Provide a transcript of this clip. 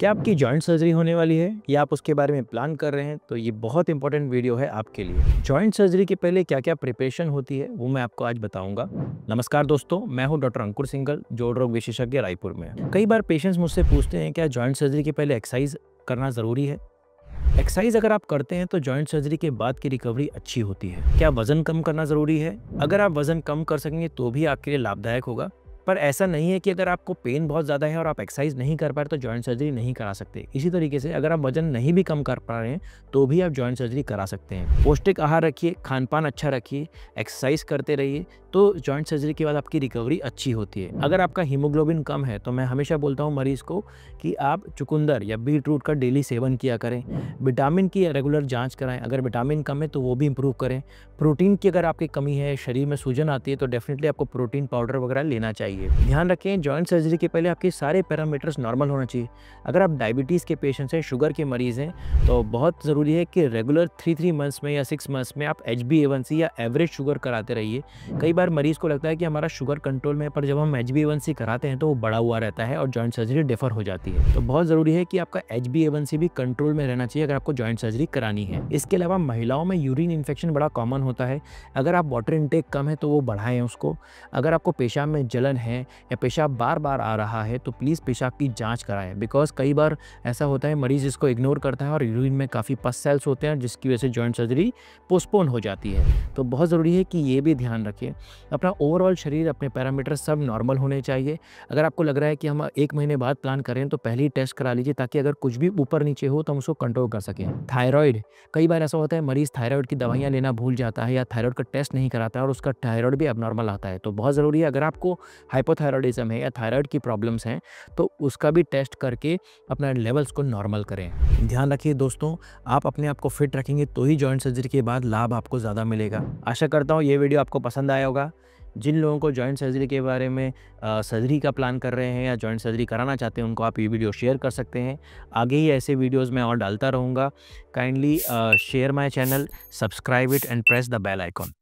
क्या आपकी joint surgery होने वाली है या आप उसके बारे में प्लान कर रहे हैं तो ये बहुत इंपॉर्टेंट वीडियो है आपके लिए। जॉइंट सर्जरी के पहले क्या क्या प्रिपरेशन होती है वो मैं आपको आज बताऊंगा। नमस्कार दोस्तों, मैं हूं डॉक्टर अंकुर सिंघल, जोड़ रोग विशेषज्ञ रायपुर में। कई बार पेशेंट्स मुझसे पूछते हैं क्या जॉइंट सर्जरी के पहले एक्सरसाइज करना ज़रूरी है। एक्सरसाइज अगर आप करते हैं तो जॉइंट सर्जरी के बाद की रिकवरी अच्छी होती है। क्या वजन कम करना ज़रूरी है? अगर आप वजन कम कर सकेंगे तो भी आपके लिए लाभदायक होगा। पर ऐसा नहीं है कि अगर आपको पेन बहुत ज़्यादा है और आप एक्सरसाइज नहीं कर पा रहे तो जॉइंट सर्जरी नहीं करा सकते। इसी तरीके से अगर आप वजन नहीं भी कम कर पा रहे हैं तो भी आप जॉइंट सर्जरी करा सकते हैं। पौष्टिक आहार रखिए, खान पान अच्छा रखिए, एक्सरसाइज करते रहिए तो जॉइंट सर्जरी के बाद आपकी रिकवरी अच्छी होती है। अगर आपका हीमोग्लोबिन कम है तो मैं हमेशा बोलता हूँ मरीज़ को कि आप चुकंदर या बीट रूट का डेली सेवन किया करें। विटामिन की रेगुलर जाँच कराएँ, अगर विटामिन कम है तो वो भी इम्प्रूव करें। प्रोटीन की अगर आपकी कमी है, शरीर में सूजन आती है तो डेफिनेटली आपको प्रोटीन पाउडर वगैरह लेना चाहिए। ध्यान रखें जॉइंट सर्जरी के पहले आपके सारे पैरामीटर्स नॉर्मल होना चाहिए। अगर आप डायबिटीज़ के पेशेंट्स हैं, शुगर के मरीज़ हैं तो बहुत ज़रूरी है कि रेगुलर 3 मंथ्स में या 6 मंथ्स में आप HbA1c या एवरेज शुगर कराते रहिए। कई बार मरीज़ को लगता है कि हमारा शुगर कंट्रोल में है, पर जब हम HbA1c कराते हैं तो वो बढ़ा हुआ रहता है और जॉइंट सर्जरी डिफर हो जाती है। तो बहुत ज़रूरी है कि आपका HbA1c भी कंट्रोल में रहना चाहिए अगर आपको जॉइंट सर्जरी करानी है। इसके अलावा महिलाओं में यूरिन इन्फेक्शन बड़ा कॉमन होता है। अगर आप वाटर इनटेक कम है तो वो बढ़ाएं उसको। अगर आपको पेशाब में जलन है या पेशाब बार बार आ रहा है तो प्लीज़ पेशाब की जांच कराएं। बिकॉज कई बार ऐसा होता है मरीज़ इसको इग्नोर करता है और यूरिन में काफ़ी पस सेल्स होते हैं जिसकी वजह से जॉइंट सर्जरी पोस्टपोन हो जाती है। तो बहुत ज़रूरी है कि ये भी ध्यान रखें। अपना ओवरऑल शरीर, अपने पैरामीटर सब नॉर्मल होने चाहिए। अगर आपको लग रहा है कि हम 1 महीने बाद प्लान करें तो पहले ही टेस्ट करा लीजिए ताकि अगर कुछ भी ऊपर नीचे हो तो हम उसको कंट्रोल कर सकें। थायराइड, कई बार ऐसा होता है मरीज़ थायराइड की दवाइयाँ लेना भूल जाता है या थायराइड का टेस्ट नहीं कराता है और उसका थायराइड भी अबनॉर्मल आता है। तो बहुत ज़रूरी है अगर आपको हाइपोथायराइडिज्म है या थायराइड की प्रॉब्लम्स हैं तो उसका भी टेस्ट करके अपना लेवल्स को नॉर्मल करें। ध्यान रखिए दोस्तों, आप अपने आप को फिट रखेंगे तो ही जॉइंट सर्जरी के बाद लाभ आपको ज़्यादा मिलेगा। आशा करता हूँ ये वीडियो आपको पसंद आया होगा। जिन लोगों को जॉइंट सर्जरी के बारे में सर्जरी का प्लान कर रहे हैं या जॉइंट सर्जरी कराना चाहते हैं उनको आप ये वीडियो शेयर कर सकते हैं। आगे ही ऐसे वीडियोस मैं और डालता रहूँगा। Kindly share my channel, subscribe it and press the bell icon.